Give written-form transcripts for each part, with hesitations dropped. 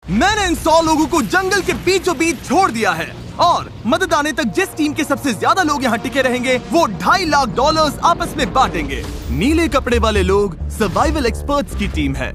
मैंने इन 100 लोगों को जंगल के बीचों बीच छोड़ दिया है और मदद आने तक जिस टीम के सबसे ज्यादा लोग यहाँ टिके रहेंगे वो $2.5 लाख आपस में बांटेंगे। नीले कपड़े वाले लोग सर्वाइवल एक्सपर्ट्स की टीम है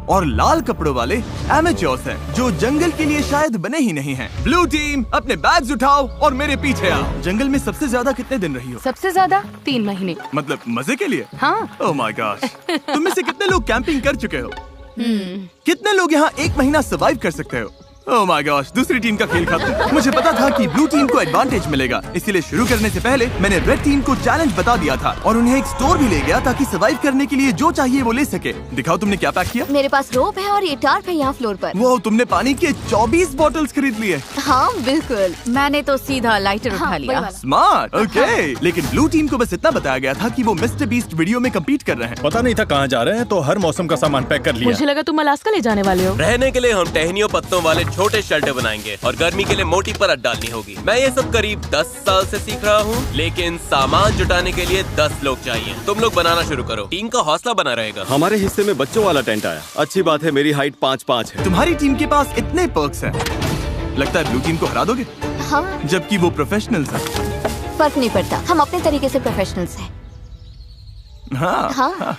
और लाल कपड़ों वाले एमेच्योर्स हैं जो जंगल के लिए शायद बने ही नहीं हैं। ब्लू टीम अपने बैग्स उठाओ और मेरे पीछे आओ। जंगल में सबसे ज्यादा कितने दिन रही हो? सबसे ज्यादा 3 महीने। मतलब मजे के लिए? हाँ। Oh my gosh. तुम में से कितने लोग कैंपिंग कर चुके हो? कितने लोग यहाँ 1 महीना सर्वाइव कर सकते हो? ओह माय गॉश, दूसरी टीम का खेल खत्म। मुझे पता था कि ब्लू टीम को एडवांटेज मिलेगा, इसीलिए शुरू करने से पहले मैंने रेड टीम को चैलेंज बता दिया था और उन्हें एक स्टोर भी ले गया ताकि सर्वाइव करने के लिए जो चाहिए वो ले सके। दिखाओ तुमने क्या पैक किया? मेरे पास रोप है और ये टार्प है यहाँ फ्लोर पर। वो तुमने पानी के 24 बॉटल्स खरीद लिए। हाँ बिल्कुल। मैंने तो सीधा लाइटर उठा लिया। Smart, okay. लेकिन ब्लू टीम को बस इतना बताया गया था कि वो मिस्टर बीस्ट वीडियो में कम्पीट कर रहे हैं। पता नहीं था कहाँ जा रहे हैं, तो हर मौसम का सामान पैक कर लिया। मुझे लगा तुम अलास्का ले जाने वाले हो। रहने के लिए हम टहनियों पत्तों वाले छोटे शेल्टर बनाएंगे और गर्मी के लिए मोटी परत डालनी होगी। मैं ये सब करीब 10 साल से सीख रहा हूँ, लेकिन सामान जुटाने के लिए 10 लोग चाहिए। तुम लोग बनाना शुरू करो, टीम का हौसला बना रहेगा। हमारे हिस्से में बच्चों वाला टेंट आया। अच्छी बात है, मेरी हाइट 5'5" है। तुम्हारी टीम के पास इतने पर्क्स हैं, लगता है ब्लू टीम को हरा दोगे? हाँ। जबकि वो प्रोफेशनल्स हैं। फर्क नहीं पड़ता, हम अपने तरीके से प्रोफेशनल्स हैं। हाँ। हाँ।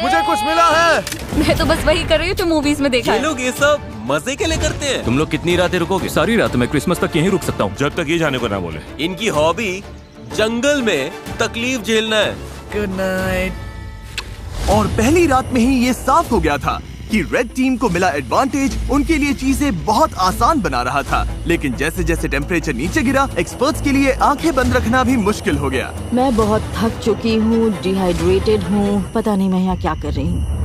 मुझे कुछ मिला है। मैं तो बस वही कर रही हूँ जो मूवीज में देखा ये है। लोग ये सब मजे के लिए करते हैं। तुम लोग कितनी रातें रुकोगे? सारी रात। मैं क्रिसमस तक यहीं रुक सकता हूँ, जब तक ये जाने को ना बोले। इनकी हॉबी जंगल में तकलीफ झेलना है। Good night. और पहली रात में ही ये साफ हो गया था कि रेड टीम को मिला एडवांटेज उनके लिए चीजें बहुत आसान बना रहा था। लेकिन जैसे जैसे टेम्परेचर नीचे गिरा, एक्सपर्ट्स के लिए आंखें बंद रखना भी मुश्किल हो गया। मैं बहुत थक चुकी हूँ, डिहाइड्रेटेड हूँ, पता नहीं मैं यहाँ क्या कर रही हूँ।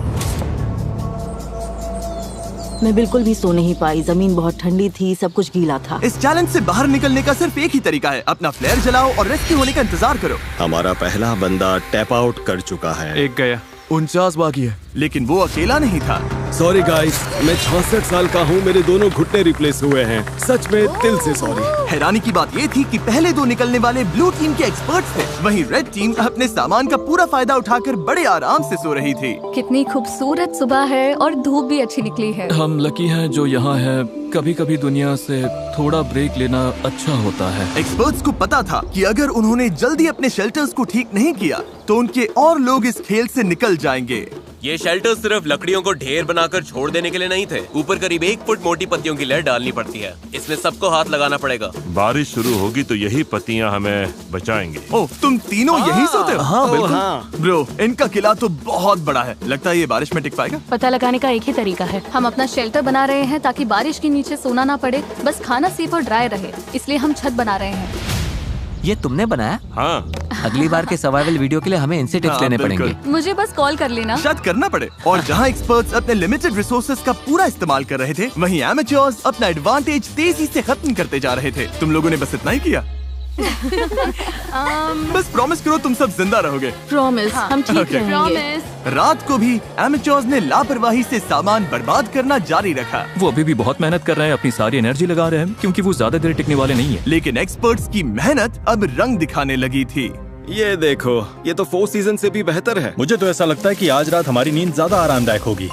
मैं बिल्कुल भी सो नहीं पाई, जमीन बहुत ठंडी थी, सब कुछ गीला था। इस चैलेंज से बाहर निकलने का सिर्फ एक ही तरीका है, अपना फ्लेयर जलाओ और रेस्क्यू होने का इंतजार करो। हमारा पहला बंदा टैप आउट कर चुका है। एक गया। 49 बाकी है। लेकिन वो अकेला नहीं था। सॉरी गाइस, मैं 66 साल का हूँ, मेरे दोनों घुटने रिप्लेस हुए हैं। सच में दिल से सॉरी। हैरानी की बात ये थी कि पहले 2 निकलने वाले ब्लू टीम के एक्सपर्ट्स थे, वहीं रेड टीम अपने सामान का पूरा फायदा उठाकर बड़े आराम से सो रही थी। कितनी खूबसूरत सुबह है और धूप भी अच्छी निकली है। हम लकी हैं जो यहाँ है। कभी कभी दुनिया से थोड़ा ब्रेक लेना अच्छा होता है। एक्सपर्ट्स को पता था कि अगर उन्होंने जल्दी अपने शेल्टर्स को ठीक नहीं किया तो उनके और लोग इस खेल से निकल जाएंगे। ये शेल्टर सिर्फ लकड़ियों को ढेर बनाकर छोड़ देने के लिए नहीं थे। ऊपर करीब 1 फुट मोटी पत्तियों की लेयर डालनी पड़ती है। इसमें सबको हाथ लगाना पड़ेगा। बारिश शुरू होगी तो यही पत्तियां हमें बचाएंगे। ओह, तुम तीनों यहीं सोते हो? हाँ बिल्कुल। ब्रो, इनका किला तो बहुत बड़ा है, लगता है ये बारिश में टिक पाएगा। पता लगाने का एक ही तरीका है, हम अपना शेल्टर बना रहे हैं ताकि बारिश के नीचे सोना ना पड़े, बस खाना सेफ और ड्राई रहे, इसलिए हम छत बना रहे हैं। ये तुमने बनाया? हाँ। अगली बार के सर्वाइवल वीडियो के लिए हमें इनसे टिप्स लेने पड़ेंगे। मुझे बस कॉल कर लेना। शायद करना पड़े। और जहाँ एक्सपर्ट्स अपने लिमिटेड रिसोर्सेज का पूरा इस्तेमाल कर रहे थे, वहीं एमेच्योर्स अपना एडवांटेज तेजी से खत्म करते जा रहे थे। तुम लोगों ने बस इतना ही किया। बस प्रॉमिस करो तुम सब जिंदा रहोगे। प्रॉमिस, हम ठीक रहेंगे। प्रॉमिस। रात को भी एमेच्योर्स ने लापरवाही से सामान बर्बाद करना जारी रखा। वो अभी भी बहुत मेहनत कर रहे हैं, अपनी सारी एनर्जी लगा रहे हैं, क्योंकि वो ज्यादा देर टिकने वाले नहीं है। लेकिन एक्सपर्ट्स की मेहनत अब रंग दिखाने लगी थी। ये देखो, ये तो 4 सीजन से भी बेहतर है। मुझे तो ऐसा लगता है कि आज रात हमारी नींद ज्यादा आरामदायक होगी।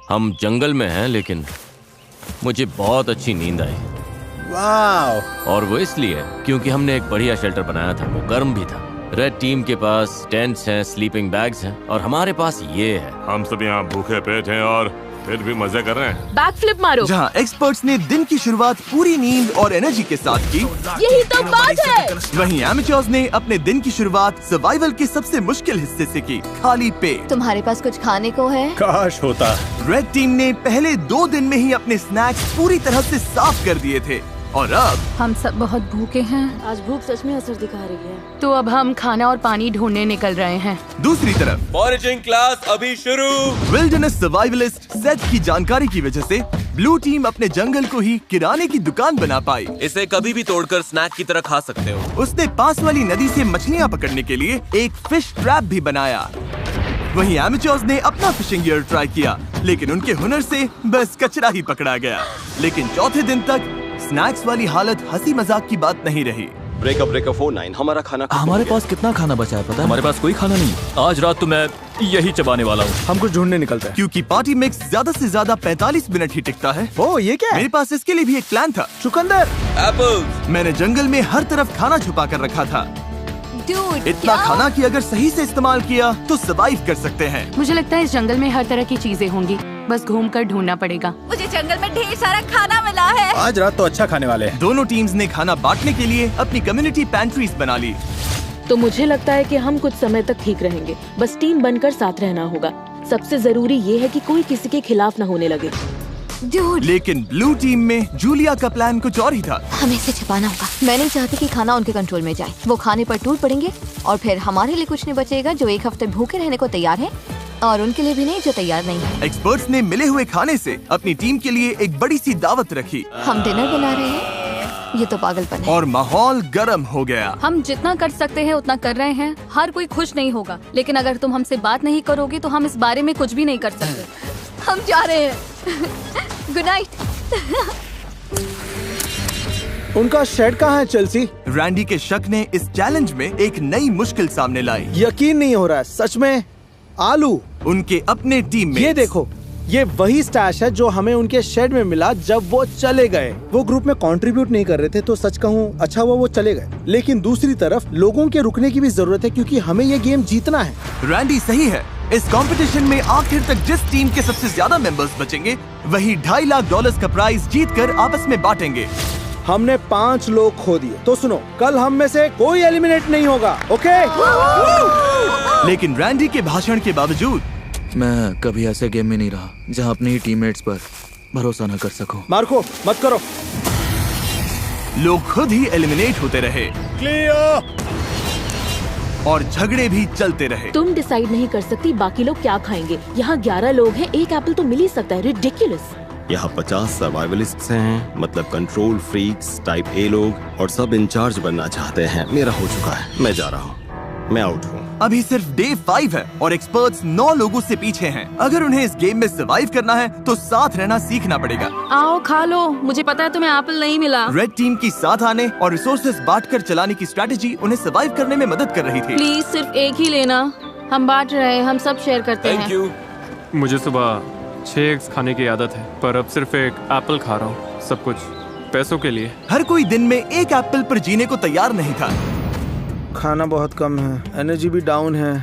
हम जंगल में हैं, लेकिन मुझे बहुत अच्छी नींद आई। वाह। और वो इसलिए क्योंकि हमने एक बढ़िया शेल्टर बनाया था, वो गर्म भी था। रेड टीम के पास टेंट्स हैं, स्लीपिंग बैग्स हैं और हमारे पास ये है। हम सब यहाँ भूखे पेट हैं और फिर भी मजे कर रहे हैं। बैक फ्लिप मारो। जहाँ एक्सपर्ट्स ने दिन की शुरुआत पूरी नींद और एनर्जी के साथ की, यही तो बात है। वहीं एमेच्योर्स ने अपने दिन की शुरुआत सर्वाइवल के सबसे मुश्किल हिस्से से की, खाली पेट। तुम्हारे पास कुछ खाने को है? काश होता। रेड टीम ने पहले 2 दिन में ही अपने स्नैक्स पूरी तरह से साफ कर दिए थे और अब हम सब बहुत भूखे हैं। आज भूख सच में असर दिखा रही है। तो अब हम खाना और पानी ढूंढने निकल रहे हैं। दूसरी तरफ फॉरेजिंग क्लास अभी शुरू। विल्डरनेस सर्वाइवलिस्ट सेथ की जानकारी की वजह से ब्लू टीम अपने जंगल को ही किराने की दुकान बना पाई। इसे कभी भी तोड़कर स्नैक की तरह खा सकते हो। उसने पास वाली नदी से मछलियाँ पकड़ने के लिए एक फिश ट्रैप भी बनाया। वहीं एमेच्योर्स ने अपना फिशिंग गियर ट्राई किया, लेकिन उनके हुनर से बस कचरा ही पकड़ा गया। लेकिन चौथे दिन तक स्नैक्स वाली हालत हंसी मजाक की बात नहीं रही। ब्रेकअप 49 हमारा खाना खत्म हमारे हो गया। पास कितना खाना बचा है पता है? हमारे पास कोई खाना नहीं। आज रात तो मैं यही चबाने वाला हूँ। हम कुछ ढूंढने निकलते हैं क्योंकि पार्टी मिक्स ज्यादा से ज्यादा 45 मिनट ही टिकता है। ओ ये क्या है? मेरे पास इसके लिए भी एक प्लान था। चुकंदर। एप्पल्स। मैंने जंगल में हर तरफ खाना छुपा कर रखा था। Dude, इतना क्या? खाना कि अगर सही से इस्तेमाल किया तो सरवाइव कर सकते हैं। मुझे लगता है इस जंगल में हर तरह की चीजें होंगी, बस घूमकर ढूंढना पड़ेगा। मुझे जंगल में ढेर सारा खाना मिला है। आज रात तो अच्छा खाने वाले हैं। दोनों टीम्स ने खाना बांटने के लिए अपनी कम्युनिटी पैंट्रीज बना ली। तो मुझे लगता है कि हम कुछ समय तक ठीक रहेंगे, बस टीम बनकर साथ रहना होगा। सबसे जरूरी ये है कि कोई किसी के खिलाफ न होने लगे। Dude, लेकिन ब्लू टीम में जूलिया का प्लान कुछ और ही था। हमें इसे छिपाना होगा। मैं नहीं चाहती कि खाना उनके कंट्रोल में जाए। वो खाने पर टूट पड़ेंगे और फिर हमारे लिए कुछ नहीं बचेगा जो एक हफ्ते भूखे रहने को तैयार है, और उनके लिए भी नहीं जो तैयार नहीं है। एक्सपर्ट्स ने मिले हुए खाने से अपनी टीम के लिए एक बड़ी सी दावत रखी हम डिनर बना रहे हैं, ये तो पागलपन है। और माहौल गर्म हो गया। हम जितना कर सकते हैं उतना कर रहे हैं। हर कोई खुश नहीं होगा, लेकिन अगर तुम हमसे बात नहीं करोगे तो हम इस बारे में कुछ भी नहीं कर सकते। हम जा रहे हैं। Good night. उनका शेड कहाँ है चेल्सी? रैंडी के शक ने इस चैलेंज में एक नई मुश्किल सामने लाई। यकीन नहीं हो रहा है, सच में। आलू उनके अपने टीम में। ये देखो, ये वही स्टैश है जो हमें उनके शेड में मिला जब वो चले गए। वो ग्रुप में कंट्रीब्यूट नहीं कर रहे थे, तो सच कहूँ अच्छा हुआ वो चले गए। लेकिन दूसरी तरफ लोगों के रुकने की भी जरूरत है, क्योंकि हमें ये गेम जीतना है। रैंडी सही है। इस कंपटीशन में आखिर तक जिस टीम के सबसे ज्यादा मेंबर्स बचेंगे वही $2.5 लाख का प्राइज जीतकर आपस में बांटेंगे। हमने 5 लोग खो दिए, तो सुनो, कल हम में से कोई एलिमिनेट नहीं होगा, ओके? लेकिन रैंडी के भाषण के बावजूद मैं कभी ऐसे गेम में नहीं रहा जहाँ अपने ही टीममेट्स पर भरोसा न कर सकूं। मार्को मत करो। लोग खुद ही एलिमिनेट होते रहे। क्लियर। और झगड़े भी चलते रहे। तुम डिसाइड नहीं कर सकती बाकी लोग क्या खाएंगे। यहाँ 11 लोग हैं, एक एप्पल तो मिल ही सकता है। रिडिकुलस। यहाँ 50 सर्वाइवलिस्ट्स हैं, मतलब कंट्रोल फ्रीक्स टाइप ए लोग, और सब इंचार्ज बनना चाहते हैं। मेरा हो चुका है, मैं जा रहा हूँ, मैं आउट हूँ। अभी सिर्फ डे 5 है और एक्सपर्ट्स 9 लोगों से पीछे हैं। अगर उन्हें इस गेम में सर्वाइव करना है तो साथ रहना सीखना पड़ेगा। आओ खा लो, मुझे पता है तुम्हें एप्पल नहीं मिला। रेड टीम की साथ आने और रिसोर्सेज बांटकर चलाने की स्ट्रेटेजी उन्हें सर्वाइव करने में मदद कर रही थी। प्लीज सिर्फ एक ही लेना, हम बांट रहे हैं, हम सब शेयर करते हैं। Thank you. मुझे सुबह 6 एग्स खाने की आदत है, पर अब सिर्फ एक एप्पल खा रहा हूँ, सब कुछ पैसों के लिए। हर कोई दिन में एक एप्पल पर जीने को तैयार नहीं था। खाना बहुत कम है, एनर्जी भी डाउन है,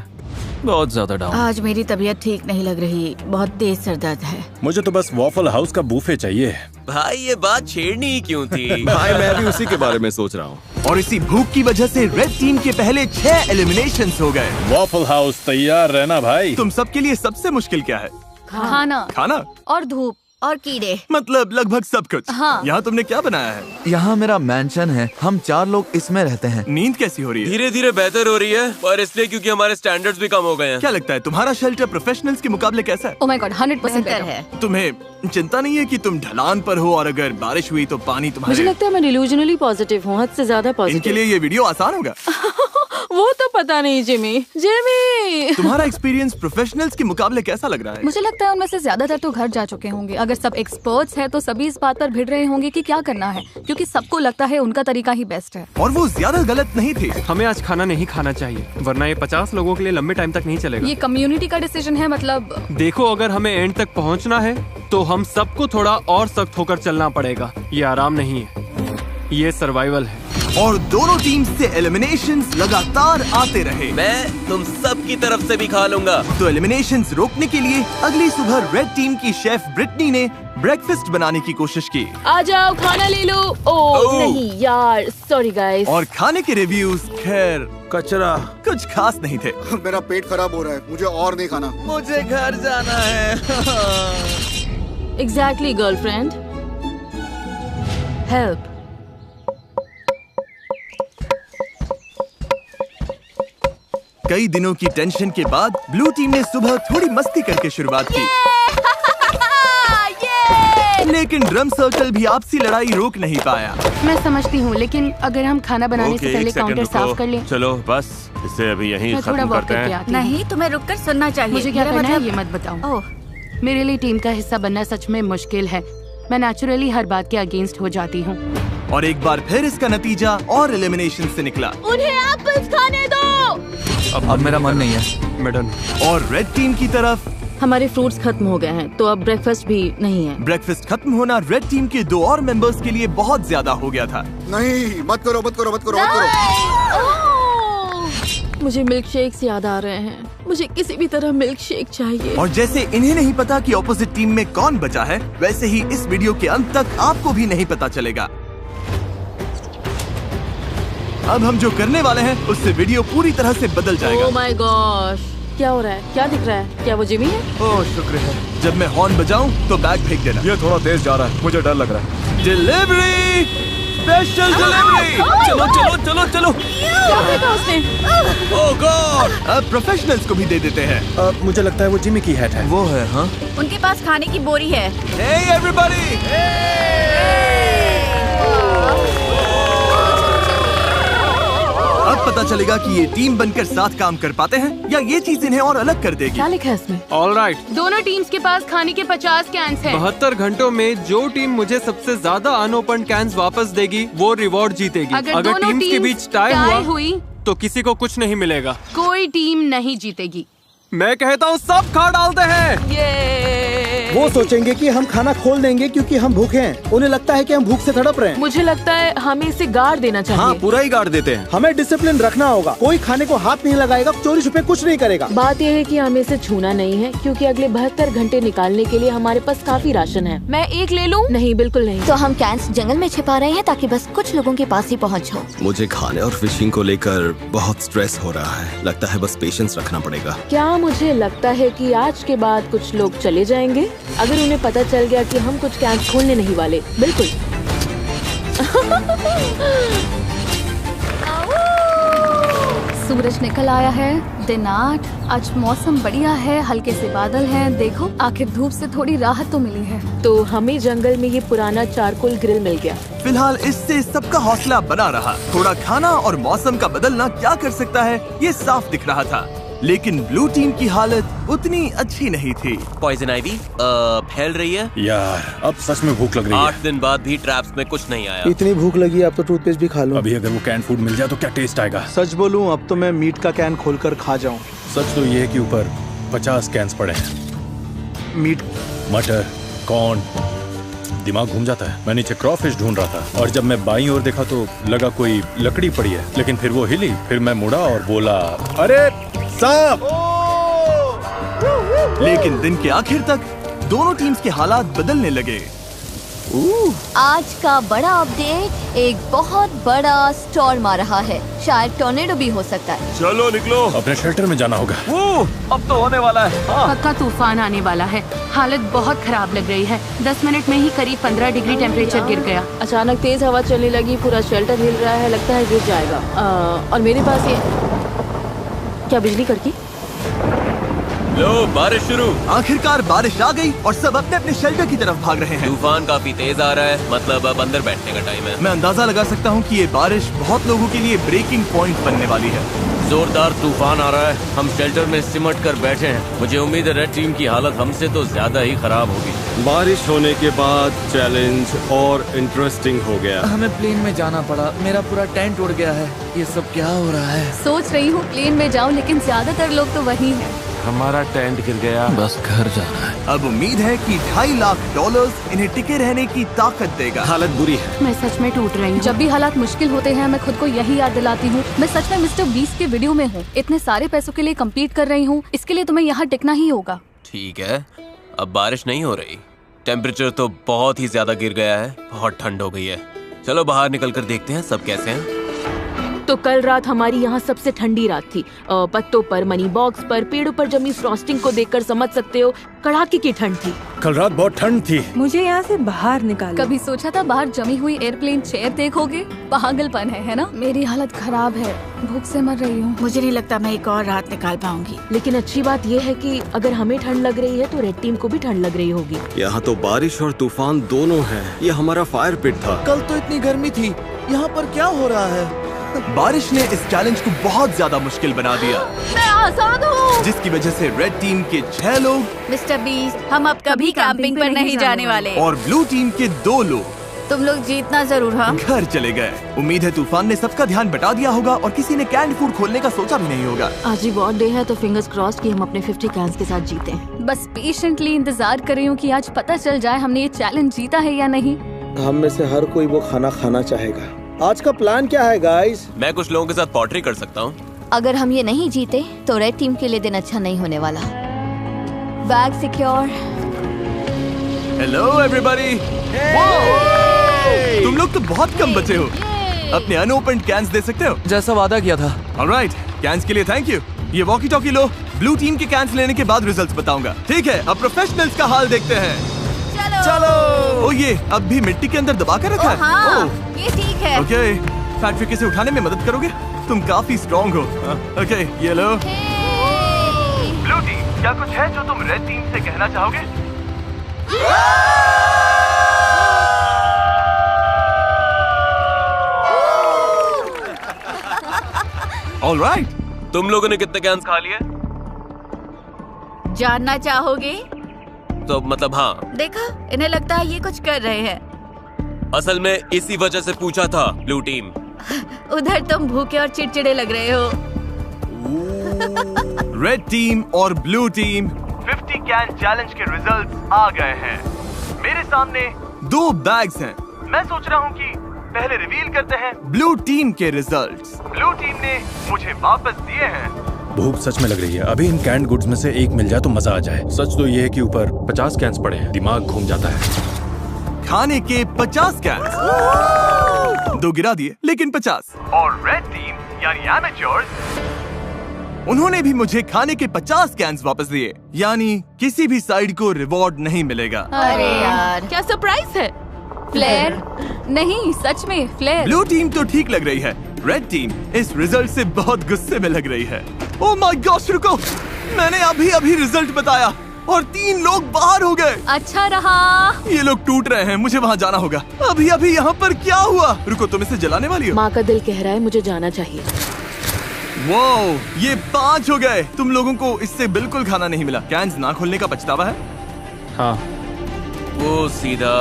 बहुत ज्यादा डाउन। आज मेरी तबीयत ठीक नहीं लग रही, बहुत तेज सर दर्द है। मुझे तो बस वॉफल हाउस का बूफे चाहिए। भाई ये बात छेड़नी ही क्यों थी? भाई मैं भी उसी के बारे में सोच रहा हूँ। और इसी भूख की वजह से रेड टीम के पहले 6 एलिमिनेशंस हो गए। वॉफल हाउस तैयार रहना भाई। तुम सबके लिए सबसे मुश्किल क्या है? खाना और धूप और कीड़े, मतलब लगभग सब कुछ। हाँ। यहाँ तुमने क्या बनाया है? यहाँ मेरा मैंशन है, हम 4 लोग इसमें रहते हैं। नींद कैसी हो रही है? धीरे धीरे बेहतर हो रही है, पर इसलिए क्योंकि हमारे स्टैंडर्ड्स भी कम हो गए हैं। क्या लगता है तुम्हारा शेल्टर प्रोफेशनल्स के मुकाबले कैसा है? ओह माय गॉड, 100% बेहतर है। तुम्हें चिंता नहीं है कि तुम ढलान पर हो और अगर बारिश हुई तो पानी मुझे तुम्हारे? लगता है मैं डिल्यूजनली पॉजिटिव हूँ, हद से ज्यादा इनके पॉजिटिव। लिए ये वीडियो आसान होगा। वो तो पता नहीं जिमी। तुम्हारा एक्सपीरियंस प्रोफेशनल्स के मुकाबले कैसा लग रहा है? मुझे लगता है उनमें से ज्यादातर तो घर जा चुके होंगे। अगर सब एक्सपर्ट्स हैं तो सभी इस बात पर भिड़ रहे होंगे कि क्या करना है, क्योंकि सबको लगता है उनका तरीका ही बेस्ट है। और वो ज्यादा गलत नहीं थे। हमें आज खाना नहीं खाना चाहिए, वरना ये 50 लोगों के लिए लंबे टाइम तक नहीं चलेगा। ये कम्युनिटी का डिसीजन है, मतलब देखो, अगर हमें एंड तक पहुंचना है तो हम सबको थोड़ा और सख्त होकर चलना पड़ेगा। ये आराम नहीं है, ये सर्वाइवल है। और दोनों टीम से एलिमिनेशंस लगातार आते रहे। मैं तुम सब की तरफ से भी खा लूंगा। तो एलिमिनेशंस रोकने के लिए अगली सुबह रेड टीम की शेफ ब्रिटनी ने ब्रेकफास्ट बनाने की कोशिश की। आ जाओ खाना ले लो। ओह नहीं यार, सॉरी गाइस। और खाने के रिव्यूज खैर कचरा, कुछ खास नहीं थे। मेरा पेट खराब हो रहा है, मुझे और नहीं खाना। मुझे घर जाना है। Exactly girlfriend, help. कई दिनों की टेंशन के बाद ब्लू टीम ने सुबह थोड़ी मस्ती करके शुरुआत की। लेकिन ड्रम सर्कल भी आपसी लड़ाई रोक नहीं पाया। मैं समझती हूँ, लेकिन अगर हम खाना बनाने से पहले काउंटर साफ कर लें। चलो बस इसे अभी यहीं मैं थोड़ा खत्म वॉक करते करके हैं। आती हूँ। नहीं, तुम्हें रुककर सुनना चाहिए। मुझे क्या मेरा करना है मतलब- ये मत बताओ। मेरे लिए टीम का हिस्सा बनना सच में मुश्किल है। मैं नेचुरली हर बात के अगेंस्ट हो जाती हूँ। और एक बार फिर इसका नतीजा और एलिमिनेशन से निकला। उन्हें एप्पल्स खाने दो। अब मेरा मन नहीं है मैडम। और रेड टीम की तरफ हमारे फ्रूट्स खत्म हो गए हैं, तो अब ब्रेकफास्ट भी नहीं है। ब्रेकफास्ट खत्म होना रेड टीम के 2 और मेंबर्स के लिए बहुत ज्यादा हो गया था। नहीं, मत करो मत करो मत करो मत करो। मुझे मिल्क शेक्स याद आ रहे हैं। मुझे किसी भी तरह मिल्क शेक चाहिए। और जैसे इन्हें नहीं पता कि ऑपोजिट टीम में कौन बचा है, वैसे ही इस वीडियो के अंत तक आपको भी नहीं पता चलेगा। अब हम जो करने वाले हैं उससे वीडियो पूरी तरह से बदल जाएगा। ओह माय गॉश, क्या हो रहा है? क्या दिख रहा है? क्या वो जिमी है? ओह शुक्र है। जब मैं हॉर्न बजाऊं तो बैग फेंक देना। ये थोड़ा तेज जा रहा है, मुझे डर लग रहा है। Delivery, special delivery. चलो चलो चलो चलो। क्या फेंका उसने? ओह गॉड। अब प्रोफेशनल्स को भी दे देते हैं। मुझे लगता है वो जिमी की हैट है। वो है। हाँ, उनके पास खाने की बोरी है। Hey everybody! अब पता चलेगा कि ये टीम बनकर साथ काम कर पाते हैं या ये चीज इन्हें और अलग कर देगी। क्या लिखा है इसमें? All right. दोनों टीम्स के पास खाने के 50 कैंस हैं। 72 घंटों में जो टीम मुझे सबसे ज्यादा अनओपन कैंस वापस देगी वो रिवॉर्ड जीतेगी। अगर दोनों टीम्स के टीम्स बीच टाई हुई तो किसी को कुछ नहीं मिलेगा। कोई टीम नहीं जीतेगी। मैं कहता हूँ सब खा डालते हैं। वो सोचेंगे कि हम खाना खोल देंगे क्योंकि हम भूखे हैं। उन्हें लगता है कि हम भूख से तड़प रहे हैं। मुझे लगता है हमें इसे गाड़ देना चाहिए। हाँ, पूरा ही गाड़ देते हैं। हमें डिसिप्लिन रखना होगा। कोई खाने को हाथ नहीं लगाएगा, चोरी छुपे कुछ नहीं करेगा। बात यह है कि हमें इसे छूना नहीं है क्योंकि अगले 72 घंटे निकालने के लिए हमारे पास काफी राशन है। मैं एक ले लूं? नहीं, बिल्कुल नहीं। तो हम कैंस जंगल में छिपा रहे हैं ताकि बस कुछ लोगों के पास ही पहुंच हो। मुझे खाने और फिशिंग को लेकर बहुत स्ट्रेस हो रहा है। लगता है बस पेशेंस रखना पड़ेगा। क्या मुझे लगता है कि आज के बाद कुछ लोग चले जाएंगे अगर उन्हें पता चल गया कि हम कुछ कैंप खोलने नहीं वाले। बिल्कुल। सूरज निकल आया है। दिन 8। आज मौसम बढ़िया है, हल्के से बादल हैं। देखो, आखिर धूप से थोड़ी राहत तो मिली है। तो हमें जंगल में ये पुराना चारकोल ग्रिल मिल गया। फिलहाल इससे सबका हौसला बना रहा। थोड़ा खाना और मौसम का बदलना क्या कर सकता है ये साफ दिख रहा था। लेकिन ब्लू टीम की हालत उतनी अच्छी नहीं थी। पॉइजन आइवी फैल रही है। यार अब सच में भूख लग रही है। 8 दिन बाद भी ट्रैप्स में कुछ नहीं आया। इतनी भूख लगी अब तो टूथपेस्ट भी खा लूं। अभी अगर वो कैन फूड मिल जाए तो क्या टेस्ट आएगा। सच बोलूं, अब तो मैं मीट का कैन खोलकर खा जाऊं। सच तो ये है कि ऊपर 50 कैंस पड़े हैं। मीट, मटर, कॉर्न। दिमाग घूम जाता है। मैं नीचे क्रॉफिश ढूंढ रहा था और जब मैं बाईं ओर देखा तो लगा कोई लकड़ी पड़ी है, लेकिन फिर वो हिली। फिर मैं मुड़ा और बोला, अरे सांप। लेकिन दिन के आखिर तक दोनों टीम्स के हालात बदलने लगे। आज का बड़ा अपडेट, एक बहुत बड़ा स्टॉर्म आ रहा है। शायद टॉर्नेडो भी हो सकता है। चलो निकलो, अपने शेल्टर में जाना होगा। अब तो होने वाला है। पक्का तूफान आने वाला है। हालत बहुत खराब लग रही है। 10 मिनट में ही करीब 15 डिग्री टेम्परेचर गिर गया। अचानक तेज हवा चलने लगी, पूरा शेल्टर हिल रहा है, लगता है गिर जाएगा। और मेरे पास ये क्या बिजली कड़की? लो, बारिश शुरू। आखिरकार बारिश आ गई और सब अपने अपने शेल्टर की तरफ भाग रहे हैं। तूफान काफी तेज आ रहा है, मतलब अब अंदर बैठने का टाइम है। मैं अंदाजा लगा सकता हूँ कि ये बारिश बहुत लोगों के लिए ब्रेकिंग पॉइंट बनने वाली है। जोरदार तूफान आ रहा है। हम शेल्टर में सिमट कर बैठे हैं। मुझे उम्मीद है रेड टीम की हालत हमसे तो ज्यादा ही खराब होगी। बारिश होने के बाद चैलेंज और इंटरेस्टिंग हो गया। हमें प्लेन में जाना पड़ा। मेरा पूरा टेंट उड़ गया है। ये सब क्या हो रहा है? सोच रही हूँ प्लेन में जाऊँ, लेकिन ज्यादातर लोग तो वहीं हैं। हमारा टेंट गिर गया। बस घर जाना है। अब उम्मीद है कि $2.5 लाख इन्हें टिके रहने की ताकत देगा। हालत बुरी है। मैं सच में टूट रही हूँ। जब भी हालात मुश्किल होते हैं मैं खुद को यही याद दिलाती हूँ, मैं सच में मिस्टर बीस्ट के वीडियो में हूँ। इतने सारे पैसों के लिए कम्पीट कर रही हूँ, इसके लिए तुम्हें यहाँ टिकना ही होगा। ठीक है, अब बारिश नहीं हो रही। टेम्परेचर तो बहुत ही ज्यादा गिर गया है। बहुत ठंड हो गई है। चलो बाहर निकल कर देखते हैं सब कैसे हैं। तो कल रात हमारी यहाँ सबसे ठंडी रात थी। पत्तों पर, मनी बॉक्स पर, पेड़ों पर जमी फ्रॉस्टिंग को देखकर समझ सकते हो कड़ाके की ठंड थी। कल रात बहुत ठंड थी। मुझे यहाँ से बाहर निकालो। कभी सोचा था बाहर जमी हुई एयरप्लेन चेयर देखोगे? पागलपन है ना? मेरी हालत खराब है, भूख से मर रही हूँ। मुझे नहीं लगता मैं एक और रात निकाल पाऊंगी। लेकिन अच्छी बात यह है कि अगर हमें ठंड लग रही है तो रेड टीम को भी ठंड लग रही होगी। यहाँ तो बारिश और तूफान दोनों है। ये हमारा फायर पिट था। कल तो इतनी गर्मी थी, यहाँ पर क्या हो रहा है? बारिश ने इस चैलेंज को बहुत ज्यादा मुश्किल बना दिया। मैं आजाद हूँ। जिसकी वजह से रेड टीम के 6 लोग, मिस्टर बीस्ट, हम अब कभी कैंपिंग पर नहीं जाने वाले। और ब्लू टीम के 2 लोग तुम लोग जीतना जरूर। हाँ, घर चले गए। उम्मीद है तूफान ने सबका ध्यान बटा दिया होगा और किसी ने कैंड फूड खोलने का सोचा भी नहीं होगा। आज ही वॉर डे है तो फिंगर्स क्रॉस्ड कि हम अपने 50 कैंस के साथ जीते। बस पेशेंटली इंतजार कर रही हूँ कि आज पता चल जाए हमने ये चैलेंज जीता है या नहीं। हम में से हर कोई वो खाना खाना चाहेगा। आज का प्लान क्या है गाइस? मैं कुछ लोगों के साथ पॉटरी कर सकता हूँ। अगर हम ये नहीं जीते तो रेड टीम के लिए दिन अच्छा नहीं होने वाला। Bag secure. Hello everybody. तुम लोग तो बहुत कम बचे हो। अपने अनओपन्ड कैंस दे सकते हो जैसा वादा किया था। ऑलराइट, कैंस के लिए थैंक यू। ये वॉकी टॉकी लो। ब्लू टीम के कैंस लेने के बाद रिजल्ट्स बताऊंगा। ठीक है, अब प्रोफेशनल्स का हाल देखते हैं। चलो। ओ ये अब भी मिट्टी के अंदर दबा कर रखा है। हाँ, ये ठीक है। ओके, फैक्ट्री कैसे उठाने में मदद करोगे? तुम काफी स्ट्रॉन्ग हो। ओके, ये लो। ब्लू टीम, क्या कुछ है जो तुम रेड टीम से कहना चाहोगे? ऑलराइट, तुम लोगों ने कितने कैंस खा लिए? जानना चाहोगे? तो मतलब हाँ। देखा, इन्हें लगता है ये कुछ कर रहे हैं। असल में इसी वजह से पूछा था ब्लू टीम। उधर तुम भूखे और चिड़चिड़े लग रहे हो। रेड टीम और ब्लू टीम 50 कैन चैलेंज के रिजल्ट्स आ गए हैं। मेरे सामने 2 बैग्स हैं। मैं सोच रहा हूँ कि पहले रिवील करते हैं। ब्लू टीम के रिजल्ट्स। ब्लू टीम ने मुझे वापस दिए हैं। भूख सच में लग रही है। अभी इन कैंड गुड्स में से एक मिल जाए तो मजा आ जाए। सच तो ये है कि ऊपर 50 कैंस पड़े हैं। दिमाग घूम जाता है। खाने के 50 कैंस। 2 गिरा दिए, लेकिन 50। और रेड टीम यानी एमेच्योर्स, उन्होंने भी मुझे खाने के 50 कैंस वापस दिए। यानी किसी भी साइड को रिवॉर्ड नहीं मिलेगा। अरे यार, क्या सरप्राइज है? फ्लेयर? नहीं, सच में फ्लेयर। ब्लू टीम तो ठीक लग रही है। रेड टीम इस रिजल्ट से बहुत गुस्से में लग रही है। ओह माय गॉश, रुको, मैंने अभी रिजल्ट बताया और 3 लोग बाहर हो गए। अच्छा रहा। ये लोग टूट रहे हैं, मुझे वहाँ जाना होगा। अभी यहाँ पर क्या हुआ? रुको, तुम इसे जलाने वाली हो? माँ का दिल कह रहा है मुझे जाना चाहिए। वाओ, ये 5 हो गए। तुम लोगों को इससे बिल्कुल खाना नहीं मिला। कैंस ना खोलने का पछतावा है? हाँ। वो सीधा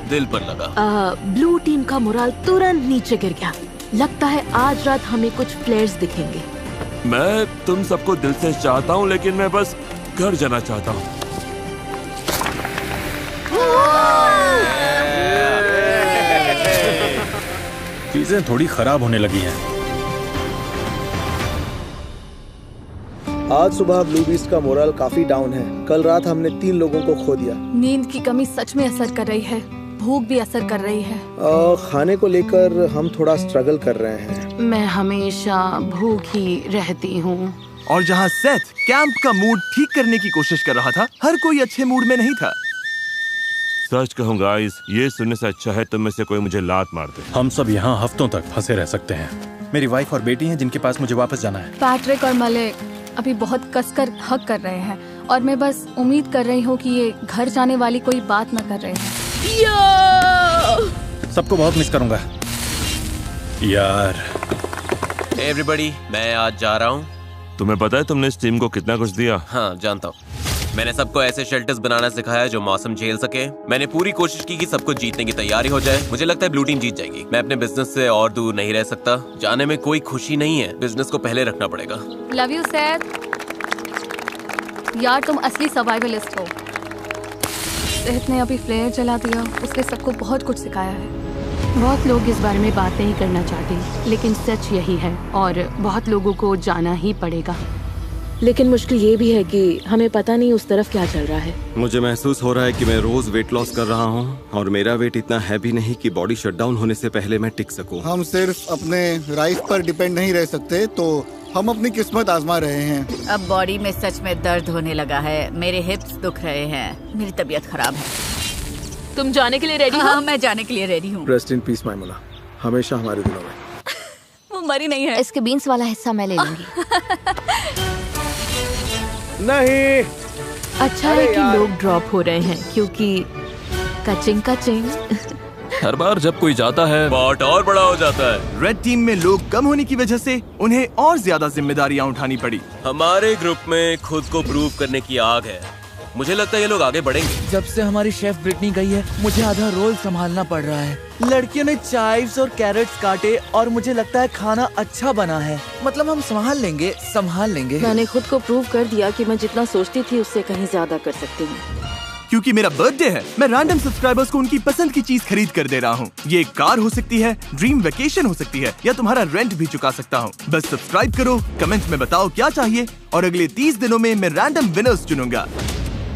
दिल पर लगा। ब्लू टीम का मोराल तुरंत नीचे गिर गया। लगता है आज रात हमें कुछ फ्लेयर्स दिखेंगे। मैं तुम सबको दिल से चाहता हूँ, लेकिन मैं बस घर जाना चाहता हूँ। चीजें थोड़ी खराब होने लगी हैं। आज सुबह ब्लू बीस्ट का मोरल काफी डाउन है। कल रात हमने 3 लोगों को खो दिया। नींद की कमी सच में असर कर रही है। भूख भी असर कर रही है। खाने को लेकर हम थोड़ा स्ट्रगल कर रहे हैं। मैं हमेशा भूखी रहती हूँ। और जहाँ सेथ कैंप का मूड ठीक करने की कोशिश कर रहा था, हर कोई अच्छे मूड में नहीं था। सच कहूँ गाइस, ये सुनने से अच्छा है तुम में से कोई मुझे लात मार दे। हम सब यहाँ हफ्तों तक फंसे रह सकते हैं। मेरी वाइफ और बेटी हैं जिनके पास मुझे वापस जाना है। पैट्रिक और मलिक अभी बहुत कसकर हक कर रहे हैं और मैं बस उम्मीद कर रही हूँ कि ये घर जाने वाली कोई बात न कर रहे हैं। सबको बहुत मिस करूंगा यार। एवरीबॉडी, मैं आज जा रहा हूँ। तुम्हें पता है तुमने इस टीम को कितना कुछ दिया? हाँ, जानता हूँ। मैंने सबको ऐसे शेल्टर्स बनाना सिखाया जो मौसम झेल सके। मैंने पूरी कोशिश की कि सबको जीतने की तैयारी हो जाए। मुझे लगता है ब्लू टीम जीत जाएगी। मैं अपने बिजनेस से और दूर नहीं रह सकता। जाने में कोई खुशी नहीं है। बिजनेस को पहले रखना पड़ेगा। Love you Seth. यार तुम असली सर्वाइवलिस्ट हो। सेथ ने अभी फ्लेयर जला दिया। उसने सबको बहुत कुछ सिखाया है। बहुत लोग इस बारे में बात नहीं करना चाहते, लेकिन सच यही है और बहुत लोगों को जाना ही पड़ेगा। लेकिन मुश्किल ये भी है कि हमें पता नहीं उस तरफ क्या चल रहा है। मुझे महसूस हो रहा है कि मैं रोज वेट लॉस कर रहा हूँ और मेरा वेट इतना हैवी नहीं कि बॉडी शटडाउन होने से पहले मैं टिक सकूं। हम सिर्फ अपने राइस पर डिपेंड नहीं रह सकते, तो हम अपनी किस्मत आजमा रहे हैं। अब बॉडी में सच में दर्द होने लगा है। मेरे हिप्स दुख रहे हैं। मेरी तबीयत खराब है। तुम जाने के लिए रेडी हो? हाँ, मैं जाने के लिए रेडी हूँ। रेस्ट इन पीस मैमुला, हमेशा हमारे दिलों में। वो मरी नहीं है। इसके बीन्स वाला हिस्सा मैं ले लूंगी। नहीं। अच्छा है कि लोग ड्रॉप हो रहे हैं क्योंकि कचिंग हर बार जब कोई जाता है पॉट और बड़ा हो जाता है। रेड टीम में लोग कम होने की वजह से उन्हें और ज्यादा जिम्मेदारियां उठानी पड़ी। हमारे ग्रुप में खुद को प्रूव करने की आग है। मुझे लगता है ये लोग आगे बढ़ेंगे। जब से हमारी शेफ ब्रिटनी गई है मुझे आधा रोल संभालना पड़ रहा है। लड़कियों ने चाइव्स और कैरेट्स काटे और मुझे लगता है खाना अच्छा बना है। मतलब हम संभाल लेंगे। मैंने खुद को प्रूव कर दिया कि मैं जितना सोचती थी उससे कहीं ज्यादा कर सकती हूँ। क्योंकि मेरा बर्थडे है, मैं रैंडम सब्सक्राइबर्स को उनकी पसंद की चीज खरीद कर दे रहा हूँ। ये एक कार हो सकती है, ड्रीम वेकेशन हो सकती है, या तुम्हारा रेंट भी चुका सकता हूँ। बस सब्सक्राइब करो, कमेंट में बताओ क्या चाहिए और अगले 30 दिनों में मैं रैंडम विनर्स चुनूंगा।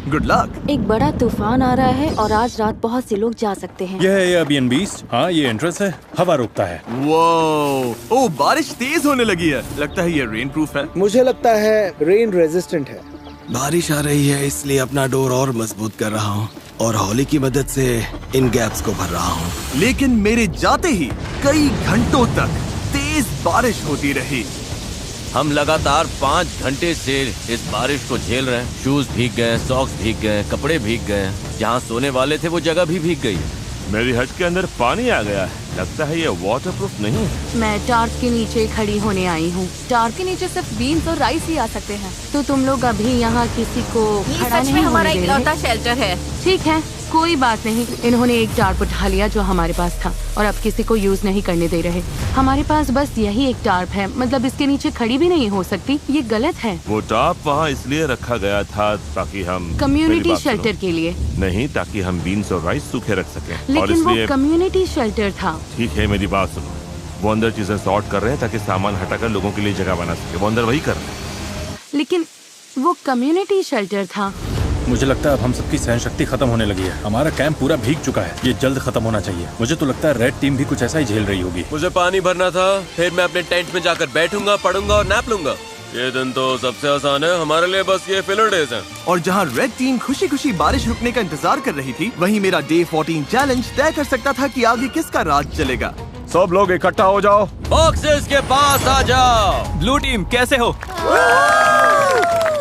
Good luck. एक बड़ा तूफान आ रहा है और आज रात बहुत से लोग जा सकते हैं। यह है एयरबीएनबी। हाँ, ये एंट्रेंस है, हवा रोकता है। वो ओ बारिश तेज होने लगी है, लगता है ये रेन प्रूफ है। मुझे लगता है रेन रेजिस्टेंट है। बारिश आ रही है इसलिए अपना डोर और मजबूत कर रहा हूँ और हौली की मदद से इन गैप्स को भर रहा हूँ। लेकिन मेरे जाते ही कई घंटों तक तेज बारिश होती रही। हम लगातार 5 घंटे से इस बारिश को झेल रहे हैं। शूज भीग गए, सॉक्स भीग गए, कपड़े भीग गए, जहाँ सोने वाले थे वो जगह भी भीग गई। मेरी हट के अंदर पानी आ गया है। लगता है ये वाटरप्रूफ नहीं है। मैं टार्प के नीचे खड़ी होने आई हूँ। टार्प के नीचे सिर्फ बीन्स और राइस ही आ सकते हैं। तो तुम लोग अभी यहाँ किसी को खड़ा नहीं हमारा होने दे इकलौता रहे? शेल्टर है। ठीक है, कोई बात नहीं। इन्होंने एक टार्प उठा लिया जो हमारे पास था और अब किसी को यूज नहीं करने दे रहे। हमारे पास बस यही एक टार्प है, मतलब इसके नीचे खड़ी भी नहीं हो सकती। ये गलत है। वो टार्प वहाँ इसलिए रखा गया था ताकि हम कम्युनिटी शेल्टर के लिए नहीं, ताकि हम बीन्स और राइस सूखे रख सकें। और लेकिन वो इसलिए कम्युनिटी शेल्टर था। ठीक है, मेरी बात सुनो। वो अंदर चीजें सॉर्ट कर रहे हैं ताकि सामान हटाकर लोगों के लिए जगह बना सके। वो अंदर वही कर रहे हैं। लेकिन वो कम्युनिटी शेल्टर था। मुझे लगता है अब हम सबकी सहनशक्ति खत्म होने लगी है। हमारा कैंप पूरा भीग चुका है, ये जल्द खत्म होना चाहिए। मुझे तो लगता है रेड टीम भी कुछ ऐसा ही झेल रही होगी। मुझे पानी भरना था, फिर मैं अपने टेंट में जाकर बैठूंगा, पढ़ूंगा और नैप लूंगा। ये दिन तो सबसे आसान है हमारे लिए, बस ये फिलर डेज हैं। और जहाँ रेड टीम खुशी खुशी बारिश रुकने का इंतजार कर रही थी, वहीं मेरा डे 14 चैलेंज तय कर सकता था कि आगे किसका राज चलेगा। सब लोग इकट्ठा हो जाओ, बॉक्सेस के पास आ जाओ। ब्लू टीम कैसे हो?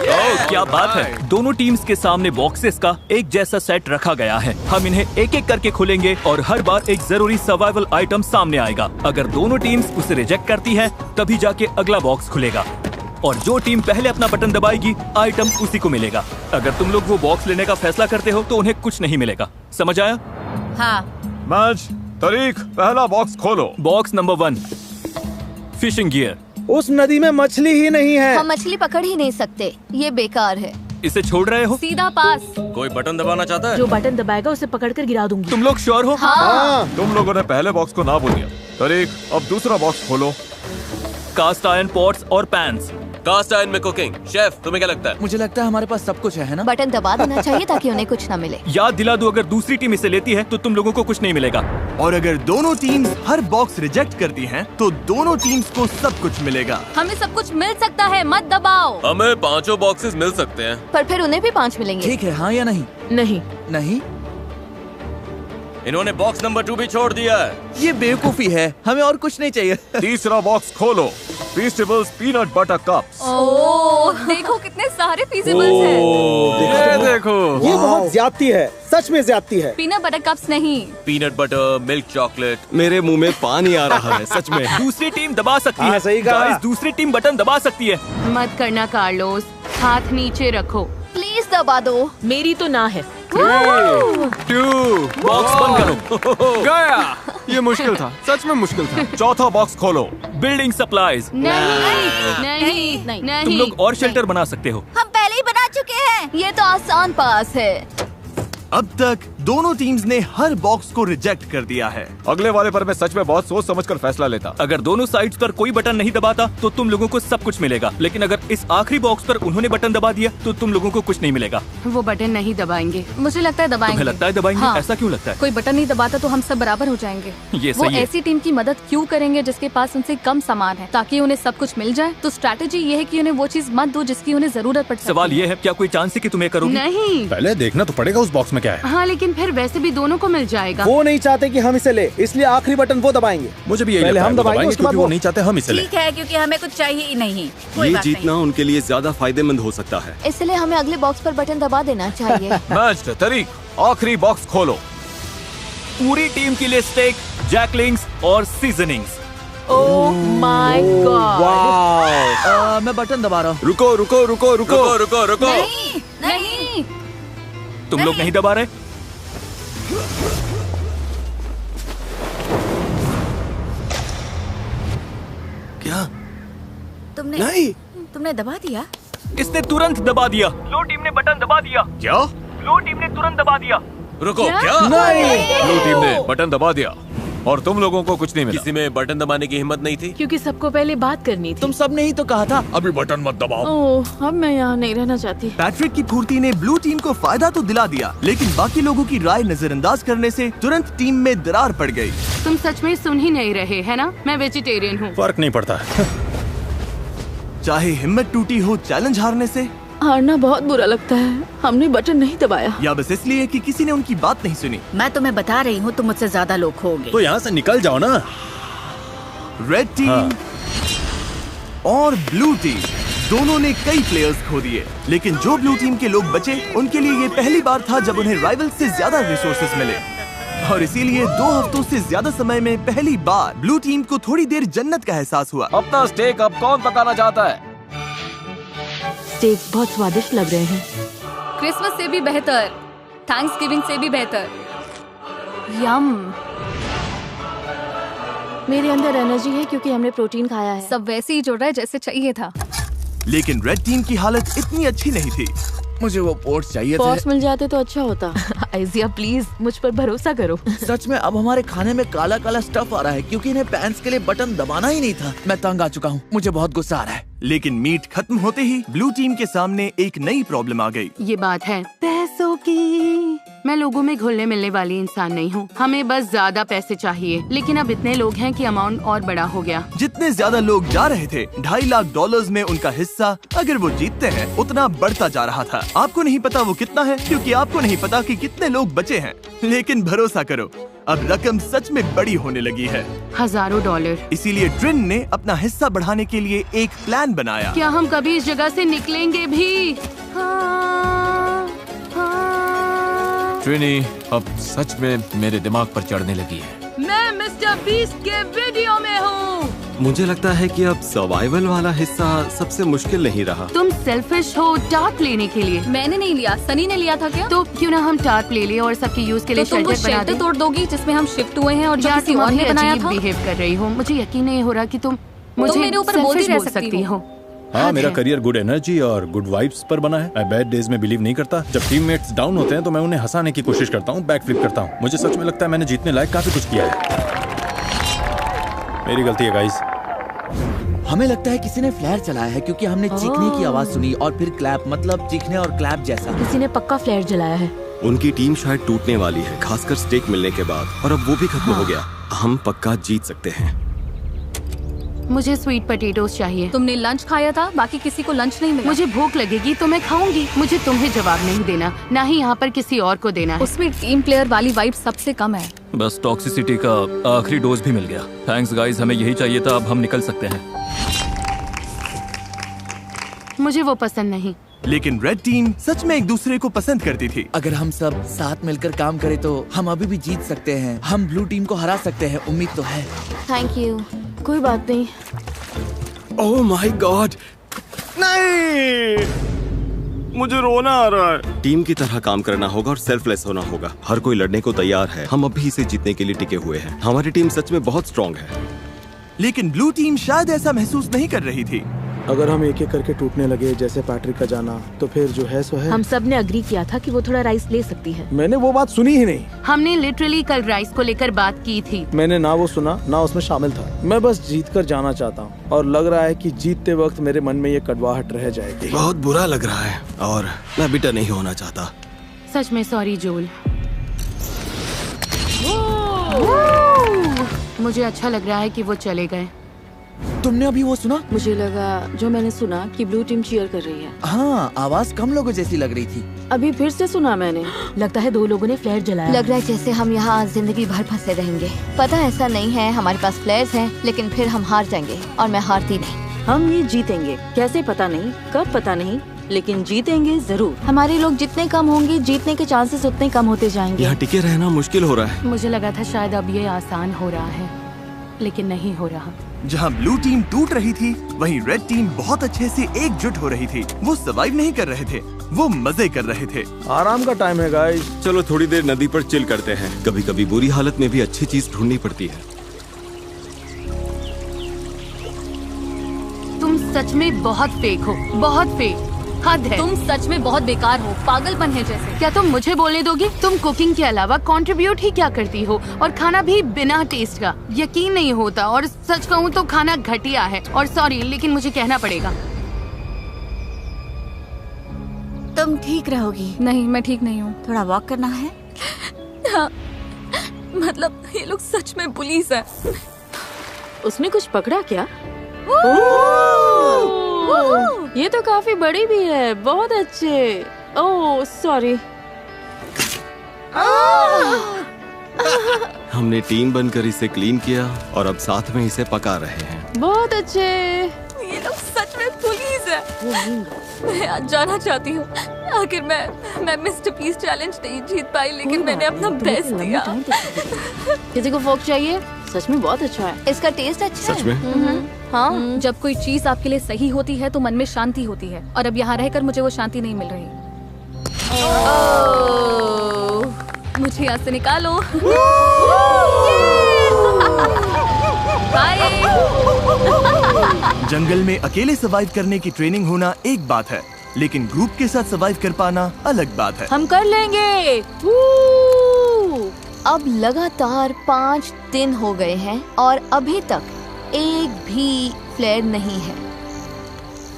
ओह, क्या बात है। दोनों टीम्स के सामने बॉक्सेस का एक जैसा सेट रखा गया है। हम इन्हें एक एक करके खोलेंगे और हर बार एक जरूरी सर्वाइवल आइटम सामने आएगा। अगर दोनों टीम्स उसे रिजेक्ट करती हैं, तभी जाके अगला बॉक्स खुलेगा और जो टीम पहले अपना बटन दबाएगी आइटम उसी को मिलेगा। अगर तुम लोग वो बॉक्स लेने का फैसला करते हो तो उन्हें कुछ नहीं मिलेगा। समझ आया? हाँ। मैच तारीख, पहला बॉक्स खोलो। Box number 1, fishing gear. उस नदी में मछली ही नहीं है। हम मछली पकड़ ही नहीं सकते, ये बेकार है। इसे छोड़ रहे हो? सीधा पास। कोई बटन दबाना चाहता है? जो बटन दबाएगा उसे पकड़कर गिरा दूंगी। तुम लोग श्योर हो? हाँ। तुम लोगों ने पहले बॉक्स को ना बोल दिया। तारीख, अब दूसरा बॉक्स खोलो। कास्ट आयरन पॉट्स और पैन्स। कास्ट आयरन में कुकिंग। शेफ, तुम्हें क्या लगता है? मुझे लगता है हमारे पास सब कुछ है ना? बटन दबा देना चाहिए ताकि उन्हें कुछ न मिले। याद दिला दूं, अगर दूसरी टीम इसे लेती है तो तुम लोगों को कुछ नहीं मिलेगा। और अगर दोनों टीम्स हर बॉक्स रिजेक्ट करती हैं, तो दोनों टीम्स को सब कुछ मिलेगा। हमें सब कुछ मिल सकता है, मत दबाओ। हमें 5 बॉक्सेस मिल सकते हैं। पर फिर उन्हें भी 5 मिलेंगे। ठीक है, हाँ या नहीं? नहीं। नहीं, इन्होंने बॉक्स नंबर 2 भी छोड़ दिया है। ये बेवकूफी है, हमें और कुछ नहीं चाहिए। तीसरा बॉक्स खोलो। फीस्टेबल्स पीनट बटर कप्स। ओह, देखो कितने सारे फीजिबल्स हैं। ये देखो, ये बहुत ज्यादती है, सच में ज्यादती है। पीनट बटर कप्स नहीं, पीनट बटर, मिल्क चॉकलेट। मेरे मुंह में पानी आ रहा है सच में। दूसरी टीम दबा सकती हाँ, है। सही कहा। गाइस, दूसरी टीम बटन दबा सकती है। मत करना कार्लोस, हाथ नीचे रखो। प्लीज दबा दो। मेरी तो ना है। 2, बॉक्स बंद करो। गया। ये मुश्किल था, सच में मुश्किल था। चौथा बॉक्स खोलो। Building supplies. नहीं। तुम लोग और शेल्टर बना सकते हो। हम पहले ही बना चुके हैं। ये तो आसान पास है। अब तक दोनों टीम्स ने हर बॉक्स को रिजेक्ट कर दिया है। अगले वाले पर मैं सच में बहुत सोच समझकर फैसला लेता। अगर दोनों साइड्स पर कोई बटन नहीं दबाता तो तुम लोगों को सब कुछ मिलेगा, लेकिन अगर इस आखिरी बॉक्स पर उन्होंने बटन दबा दिया तो तुम लोगों को कुछ नहीं मिलेगा। वो बटन नहीं दबाएंगे। मुझे लगता है दबाएंगे। तुम्हें लगता है दबाएंगे? हाँ। ऐसा क्यों लगता है? कोई बटन नहीं दबाता तो हम सब बराबर हो जाएंगे। ये वो सही है। ऐसी टीम की मदद क्यों करेंगे जिसके पास उनसे कम सामान है, ताकि उन्हें सब कुछ मिल जाए। तो स्ट्रैटेजी ये है कि उन्हें वो चीज मत दो जिसकी उन्हें जरूरत पड़ सकती है। सवाल ये है, क्या कोई चांस है कि तुम्हें करोगे? नहीं। पहले देखना तो पड़ेगा उस बॉक्स में क्या है। हाँ, लेकिन फिर वैसे भी दोनों को मिल जाएगा। वो नहीं चाहते कि हम इसे ले, इसलिए आखिरी बटन वो दबाएंगे। मुझे भी यही पहले लगता है, हम वो दबाएंगे, उसके बाद क्योंकि वो नहीं चाहते हम इसे ले। ठीक है, क्योंकि हमें कुछ चाहिए ही नहीं। कोई ये बात जीतना उनके लिए ज्यादा फायदेमंद हो सकता है। इसलिए हमें अगले बॉक्स पर बटन दबा देना चाहिए। मैच तारीख, आखिरी बॉक्स खोलो। पूरी टीम के लिए स्टेक, जैकलिंग्स और सीजनिंग्स। Oh my God. वाह। मैं बटन दबा रहा हूँ। रुको रुको रुको रुको रुको रुको रुको। नहीं। तुम लोग नहीं दबा रहे? क्या? तुमने दबा दिया? इसने तुरंत दबा दिया। ब्लू टीम ने बटन दबा दिया। क्या? ब्लू टीम ने तुरंत दबा दिया। रुको, क्या? क्या? नहीं। ब्लू टीम ने बटन दबा दिया और तुम लोगों को कुछ नहीं मिला। किसी में बटन दबाने की हिम्मत नहीं थी? क्योंकि सबको पहले बात करनी थी। तुम सब ने ही तो कहा था अभी बटन मत दबाओ। ओह, अब मैं यहाँ नहीं रहना चाहती। पैट्रिक की फुर्ती ने ब्लू टीम को फायदा तो दिला दिया, लेकिन बाकी लोगों की राय नजरअंदाज करने से तुरंत टीम में दरार पड़ गई। तुम सच में सुन ही नहीं रहे है ना? मैं वेजिटेरियन हूँ। फर्क नहीं पड़ता। चाहे हिम्मत टूटी हो चैलेंज हारने से, हारना बहुत बुरा लगता है। हमने बटन नहीं दबाया, या बस इसलिए कि किसी ने उनकी बात नहीं सुनी। मैं तुम्हें बता रही हूँ, तुम मुझसे ज्यादा लोग खोगे। तो यहाँ से निकल जाओ ना। रेड टीम और ब्लू टीम दोनों ने कई प्लेयर्स खो दिए, लेकिन जो ब्लू टीम के लोग बचे उनके लिए ये पहली बार था जब उन्हें राइवल से ज्यादा रिसोर्सेज मिले, और इसीलिए 2 हफ्तों से ज्यादा समय में पहली बार ब्लू टीम को थोड़ी देर जन्नत का एहसास हुआ। अपना स्टेक अब कौन पकाना चाहता है? स्टेक बहुत स्वादिष्ट लग रहे हैं। क्रिसमस से भी बेहतर, थैंक्सगिविंग से भी बेहतर। यम। मेरे अंदर एनर्जी है क्योंकि हमने प्रोटीन खाया है। सब वैसे ही जुड़ रहा है जैसे चाहिए था। लेकिन रेड टीम की हालत इतनी अच्छी नहीं थी। मुझे वो पोर्ट्स चाहिए थे। पॉट्स मिल जाते तो अच्छा होता। आइजिया प्लीज मुझ पर भरोसा करो। सच में अब हमारे खाने में काला काला स्टफ आ रहा है क्योंकि इन्हें पैंट्स के लिए बटन दबाना ही नहीं था। मैं तंग आ चुका हूँ, मुझे बहुत गुस्सा आ रहा है। लेकिन मीट खत्म होते ही ब्लू टीम के सामने एक नई प्रॉब्लम आ गई। ये बात है पैसों की। मैं लोगों में घुलने मिलने वाली इंसान नहीं हूँ। हमें बस ज्यादा पैसे चाहिए, लेकिन अब इतने लोग हैं कि अमाउंट और बड़ा हो गया। जितने ज्यादा लोग जा रहे थे, $2.5 लाख में उनका हिस्सा अगर वो जीतते हैं उतना बढ़ता जा रहा था। आपको नहीं पता वो कितना है, क्योंकि आपको नहीं पता कि कितने लोग बचे हैं। लेकिन भरोसा करो, अब रकम सच में बड़ी होने लगी है, हजारों डॉलर। इसीलिए ट्रिन ने अपना हिस्सा बढ़ाने के लिए एक प्लान बनाया। क्या हम कभी इस जगह से निकलेंगे भी? हाँ, हाँ। ट्रिनी अब सच में मेरे दिमाग पर चढ़ने लगी है। मैं मिस्टर बीस्ट के वीडियो में हूँ। मुझे लगता है कि अब सर्वाइवल वाला हिस्सा सबसे मुश्किल नहीं रहा। तुम सेल्फिश हो टार्प लेने के लिए। मैंने नहीं लिया, सनी ने लिया था क्या? तो क्यों ना हम टार्प ले ले और सबके यूज के लिए तो तुम वो शेल्टर तोड़ दोगी जिसमें हम शिफ्ट हुए हैं और जो किसी और ने बनाया था। बिहेव कर रही हो, मुझे यकीन नहीं हो रहा कि तुम मुझे मेरे ऊपर बोलती रह सकती हो। हाँ, मेरा करियर गुड एनर्जी और गुड वाइब्स पर बना है। मैं बैड डेज में बिलीव नहीं करता। जब टीममेट्स डाउन होते हैं तो मैं उन्हें हंसाने की कोशिश करता हूँ, बैक फ्लिप करता हूँ। मुझे सच में लगता है मैंने जीतने लायक काफी कुछ किया है। मेरी गलती है गाइस। हमें लगता है किसी ने फ्लेयर चलाया है क्योंकि हमने चीखने की आवाज सुनी और फिर क्लैप, मतलब चीखने और क्लैप जैसा। किसी ने पक्का फ्लेयर जलाया है। उनकी टीम शायद टूटने वाली है, खासकर स्टेक मिलने के बाद, और अब वो भी खत्म हो गया। हम पक्का जीत सकते हैं। मुझे स्वीट पोटैटोस चाहिए। तुमने लंच खाया था, बाकी किसी को लंच नहीं मिला। मुझे भूख लगेगी तो मैं खाऊंगी। मुझे तुम्हें जवाब नहीं देना, ना ही यहाँ पर किसी और को देना है। उसमें टीम प्लेयर वाली वाइब सबसे कम है। बस टॉक्सिसिटी का आखिरी डोज भी मिल गया। थैंक्स गाइस, हमें यही चाहिए था। अब हम निकल सकते हैं। मुझे वो पसंद नहीं। लेकिन रेड टीम सच में एक दूसरे को पसंद करती थी। अगर हम सब साथ मिलकर काम करें तो हम अभी भी जीत सकते हैं। हम ब्लू टीम को हरा सकते हैं, उम्मीद तो है। Thank you. कोई बात नहीं। ओह माय गॉड, नहीं, मुझे रोना आ रहा है। टीम की तरह काम करना होगा और सेल्फलेस होना होगा। हर कोई लड़ने को तैयार है। हम अभी इसे जीतने के लिए टिके हुए हैं। हमारी टीम सच में बहुत स्ट्रांग है। लेकिन ब्लू टीम शायद ऐसा महसूस नहीं कर रही थी। अगर हम एक एक करके टूटने लगे, जैसे पैट्रिक का जाना, तो फिर जो है सो है। हम सब ने अग्री किया था कि वो थोड़ा राइस ले सकती है। मैंने वो बात सुनी ही नहीं। हमने लिटरली कल राइस को लेकर बात की थी। मैंने ना वो सुना, ना उसमें शामिल था। मैं बस जीत कर जाना चाहता हूँ और लग रहा है कि जीतते वक्त मेरे मन में ये कड़वाहट रह जाएगी। बहुत बुरा लग रहा है और मैं बिटर नहीं होना चाहता। सच में सॉरी जोल। मुझे अच्छा लग रहा है कि वो चले गए। तुमने अभी वो सुना? मुझे लगा जो मैंने सुना कि ब्लू टीम चीयर कर रही है। हाँ, आवाज कम लोगों जैसी लग रही थी। अभी फिर से सुना मैंने। लगता है 2 लोगों ने फ्लेयर जलाया। लग रहा है जैसे हम यहाँ जिंदगी भर फंसे रहेंगे। पता ऐसा नहीं है, हमारे पास फ्लेयर्स हैं, लेकिन फिर हम हार जाएंगे और मैं हारती नहीं। हम ये जीतेंगे, कैसे पता नहीं, कब पता नहीं, लेकिन जीतेंगे जरूर। हमारे लोग जितने कम होंगे, जीतने के चांसेस उतने कम होते जाएंगे। यहाँ टिके रहना मुश्किल हो रहा है। मुझे लगा था शायद अब ये आसान हो रहा है, लेकिन नहीं हो रहा। जहाँ ब्लू टीम टूट रही थी, वहीं रेड टीम बहुत अच्छे से एकजुट हो रही थी। वो सर्वाइव नहीं कर रहे थे, वो मजे कर रहे थे। आराम का टाइम है गाइस। चलो थोड़ी देर नदी पर चिल करते हैं। कभी कभी बुरी हालत में भी अच्छी चीज ढूंढनी पड़ती है। तुम सच में बहुत फेक हो, बहुत फेक। हद है। तुम सच में बहुत बेकार हो, पागलपन है जैसे। क्या तुम मुझे बोलने दोगी? तुम कुकिंग के अलावा कंट्रीब्यूट ही क्या करती हो, और खाना भी बिना टेस्ट का। यकीन नहीं होता, और सच कहूँ तो खाना घटिया है। और सॉरी, लेकिन मुझे कहना पड़ेगा। तुम ठीक रहोगी? नहीं, मैं ठीक नहीं हूँ। थोड़ा वॉक करना है? हाँ, मतलब ये लोग सच में पुलिस है। उसने कुछ पकड़ा क्या? ये तो काफी बड़ी भी है। बहुत अच्छे। Oh sorry. हमने टीम बनकर इसे क्लीन किया और अब साथ में इसे पका रहे हैं। बहुत अच्छे। ये लोग सच में पुलिस है। मैं आज जाना चाहती हूँ। आखिर मैं मिस्टर पीस चैलेंज नहीं जीत पाई, लेकिन मैंने अपना बेस्ट दिया। किसी को फोक चाहिए? सच में बहुत अच्छा है। इसका टेस्ट अच्छा है। सच में? हाँ, जब कोई चीज आपके लिए सही होती है तो मन में शांति होती है, और अब यहाँ रहकर मुझे वो शांति नहीं मिल रही। मुझे यहाँ से निकालो। जंगल में अकेले सर्वाइव करने की ट्रेनिंग होना एक बात है, लेकिन ग्रुप के साथ सर्वाइव कर पाना अलग बात है। हम कर लेंगे। अब लगातार 5 दिन हो गए हैं और अभी तक एक भी फ्लेयर नहीं है।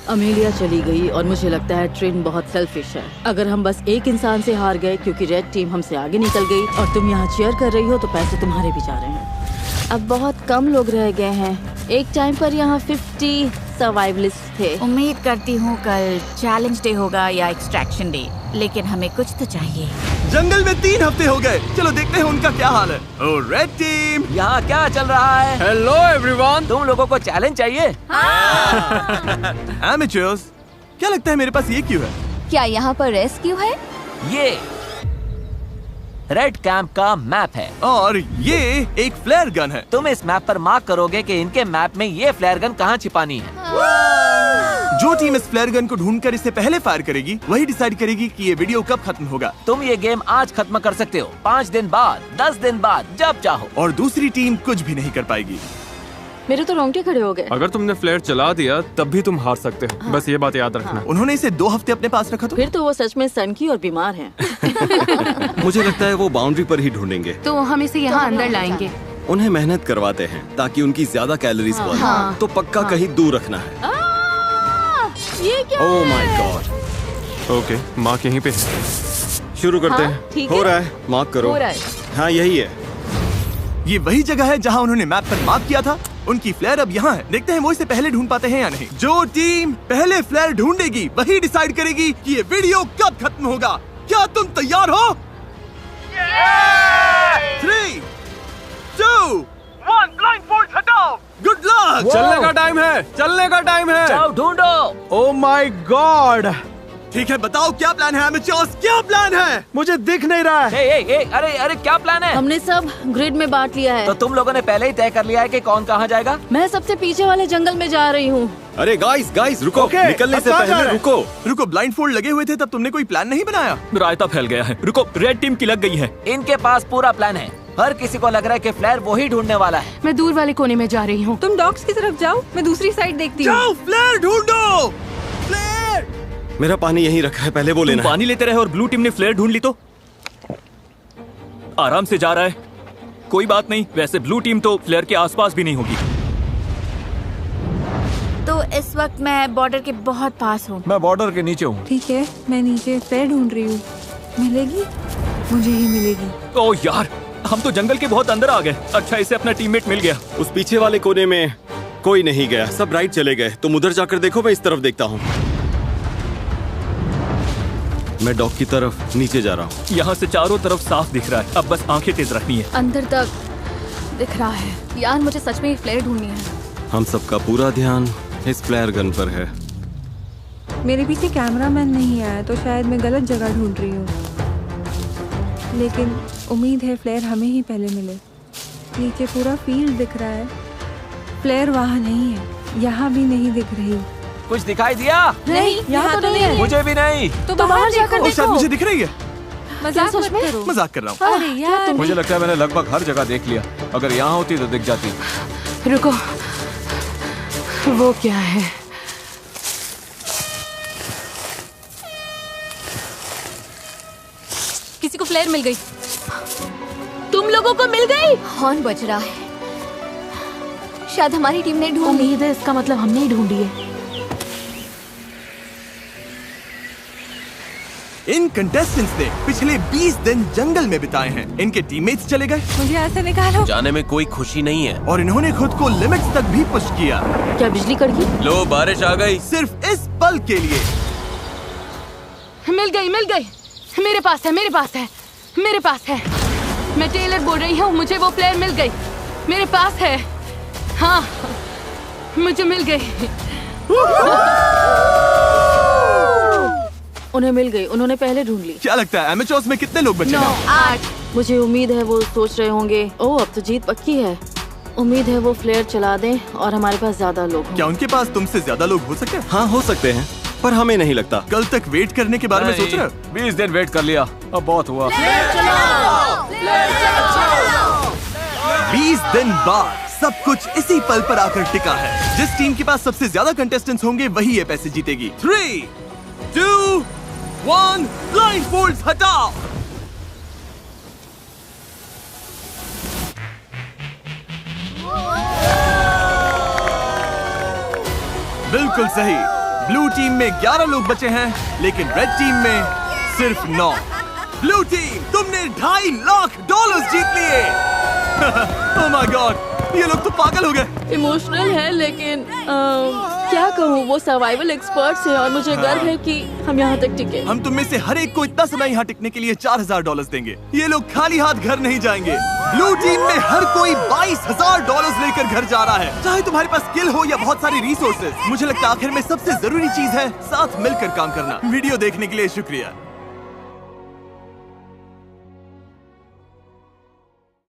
अमेलिया चली गई और मुझे लगता है ट्रेन बहुत सेल्फिश है। अगर हम बस एक इंसान से हार गए क्योंकि रेड टीम हमसे आगे निकल गई और तुम यहाँ चीयर कर रही हो, तो पैसे तुम्हारे भी जा रहे हैं। अब बहुत कम लोग रह गए हैं। एक टाइम पर यहाँ 50 सर्वाइवलिस्ट थे। उम्मीद करती हूँ कल चैलेंज डे होगा या एक्सट्रैक्शन डे, लेकिन हमें कुछ तो चाहिए। जंगल में 3 हफ्ते हो गए। चलो देखते हैं उनका क्या हाल है। ओ रेड टीम, यहाँ क्या चल रहा है? Hello everyone. तुम लोगों को चैलेंज चाहिए? एमेचर्स, क्या लगता है मेरे पास ये क्यों है? क्या यहाँ पर रेस्क्यू है? ये रेड कैंप का मैप है और ये एक फ्लेयर गन है। तुम इस मैप पर मार्क करोगे कि इनके मैप में ये फ्लेयर गन कहाँ छिपानी है। जो टीम इस फ्लेयर गन को ढूंढकर इसे पहले फायर करेगी, वही डिसाइड करेगी कि ये वीडियो कब खत्म होगा। तुम ये गेम आज खत्म कर सकते हो, 5 दिन बाद, 10 दिन बाद, जब चाहो। और दूसरी टीम कुछ भी नहीं कर पाएगी। मेरे तो रोंगटे खड़े हो गए। अगर तुमने फ्लेयर चला दिया तब भी तुम हार सकते हो। हाँ। बस ये बात याद रखना। उन्होंने इसे 2 हफ्ते अपने पास रखा। फिर तो वो सच में सनकी और बीमार हैं। मुझे लगता है वो बाउंड्री पर ही ढूंढेंगे। तो हम इसे यहाँ अंदर लाएंगे। उन्हें मेहनत करवाते हैं ताकि उनकी ज्यादा कैलोरीज बढ़े। तो पक्का कहीं दूर रखना है। ये क्या? Oh my God. Okay, mark यहीं पे। शुरू करते हैं। हो रहा है, मार्क करो। हाँ यही है। ये वही जगह है जहाँ उन्होंने मैप पर मार्क किया था। उनकी फ्लेयर अब यहाँ है। देखते हैं वो इसे पहले ढूंढ पाते हैं या नहीं। जो टीम पहले फ्लेयर ढूंढेगी वही डिसाइड करेगी कि ये वीडियो कब खत्म होगा। क्या तुम तैयार हो? 3, 2, 1, ब्लाइंडफोल्ड हटाओ। Good luck. चलने का टाइम है, चलने का टाइम है। जाओ ढूंढो। Oh my God. ठीक है, बताओ क्या प्लान है एमेचर्स, क्या प्लान है? मुझे दिख नहीं रहा है। अरे क्या प्लान है? हमने सब ग्रिड में बांट लिया है। तो तुम लोगों ने पहले ही तय कर लिया है कि कौन कहाँ जाएगा? मैं सबसे पीछे वाले जंगल में जा रही हूँ। अरे गाइस रुको। निकलने से पहले रुको। ब्लाइंडफोल्ड लगे हुए थे तब तुमने कोई प्लान नहीं बनाया? रायता फैल गया है। रुको, रेड टीम की लग गई है। इनके पास पूरा प्लान है। हर किसी को लग रहा है कि फ्लेयर वही ढूंढने वाला है। मैं दूर वाले कोने में जा रही हूँ। तुम डॉग्स की तरफ जाओ, मैं दूसरी साइड देखती हूँ। जाओ, फ्लेयर ढूंढो। मेरा पानी यहीं रखा है, पहले वो लेना। पानी लेते रहे और ब्लू टीम ने फ्लेयर ढूंढ ली तो आराम से जा रहा है। कोई बात नहीं, वैसे ब्लू टीम तो फ्लेयर के आसपास भी नहीं होगी। तो इस वक्त मैं बॉर्डर के बहुत पास हूँ। मैं बॉर्डर के नीचे हूँ। ठीक है, मैं नीचे फ्लेयर ढूंढ रही हूँ। मिलेगी? मुझे ही मिलेगी। ओह यार, हम तो जंगल के बहुत अंदर आ गए। अच्छा, इसे अपना टीममेट मिल गया। उस पीछे वाले कोने में कोई नहीं गया, सब राइट चले गए। तुम उधर जाकर देखो, मैं इस तरफ देखता हूँ। मैं डॉग की तरफ नीचे जा रहा हूँ। यहाँ से चारों तरफ साफ दिख रहा है, अब बस आंखें तेज रखनी है। अंदर तक दिख रहा है। यार मुझे सच में ये फ्लेयर ढूंढनी है। हम सबका पूरा ध्यान इस फ्लेयर गन पर है। मेरे पीछे कैमरामैन नहीं आया तो शायद मैं गलत जगह ढूंढ रही हूँ, लेकिन उम्मीद है फ्लेयर हमें ही पहले मिले। नीचे पूरा फील्ड दिख रहा है, फ्लेयर वहाँ नहीं है, यहाँ भी नहीं दिख रही। कुछ दिखाई दिया? नहीं, यहाँ तो नहीं है। मुझे भी नहीं। तो बाहर जाकर ओ, शायद मुझे दिख रही है। मजाक मत करो। मजाक कर रहा हूँ। अरे यार, मुझे लगता है मैंने लगभग हर जगह देख लिया। अगर यहाँ होती तो दिख जाती। रुको, वो क्या है? किसी को फ्लेयर मिल गई। तुम लोगों को मिल गई? हॉर्न बज रहा है। शायद हमारी टीम ने ढूंढ ली। उम्मीद है इसका मतलब हमने ही ढूंढी है। इन कंटेस्टेंट्स ने पिछले 20 दिन जंगल में बिताए हैं। इनके टीममेट्स चले गए। मुझे ऐसे निकालो। जाने में कोई खुशी नहीं है। और इन्होंने खुद को लिमिट्स तक भी पुश किया। क्या बिजली कड़की? लो, बारिश आ गई। सिर्फ इस पल के लिए। मिल गई, मिल गई। मेरे पास है, मेरे पास है, मेरे पास है। मैं टेलर बोल रही हूँ, मुझे वो प्लेयर मिल गई। मेरे पास है। हाँ, मुझे मिल गई। उन्हें मिल गई। उन्होंने पहले ढूंढ ली। क्या लगता है एमेचर्स में कितने लोग बचे हैं? 8। मुझे उम्मीद है वो सोच रहे होंगे, ओह अब तो जीत पक्की है। उम्मीद है वो फ्लेयर चला दें और हमारे पास ज्यादा लोग हों। क्या उनके पास तुमसे ज्यादा लोग हो सकते हैं? हाँ, हो सकते हैं, पर हमें नहीं लगता। कल तक वेट करने के बारे में सोच रहे हो? 20 दिन वेट कर लिया, अब बहुत हुआ। 20 दिन बाद सब कुछ इसी पल पर आकर टिका है। जिस टीम के पास सबसे ज्यादा कंटेस्टेंट्स होंगे वही ये पैसे जीतेगी। 3, 2, 1, ब्लाइंडफोल्ड्स हटाओ। बिल्कुल सही। ब्लू टीम में 11 लोग बचे हैं, लेकिन रेड टीम में सिर्फ 9। ब्लू टीम, तुमने $2.5 लाख जीत लिए। ओह माय गॉड, ये लोग तो पागल हो गए। इमोशनल है, लेकिन क्या कहूँ, वो सर्वाइवल एक्सपर्ट्स हैं और मुझे गर्व है कि हम यहाँ तक टिके। हम तुम में से हर एक को इतना समय यहाँ टिकने के लिए $4,000 देंगे। ये लोग खाली हाथ घर नहीं जाएंगे। ब्लू टीम में हर कोई $22,000 लेकर घर जा रहा है। चाहे तुम्हारे पास स्किल हो या बहुत सारी रिसोर्सेज, मुझे लगता है आखिर में सबसे जरूरी चीज है साथ मिलकर काम करना। वीडियो देखने के लिए शुक्रिया।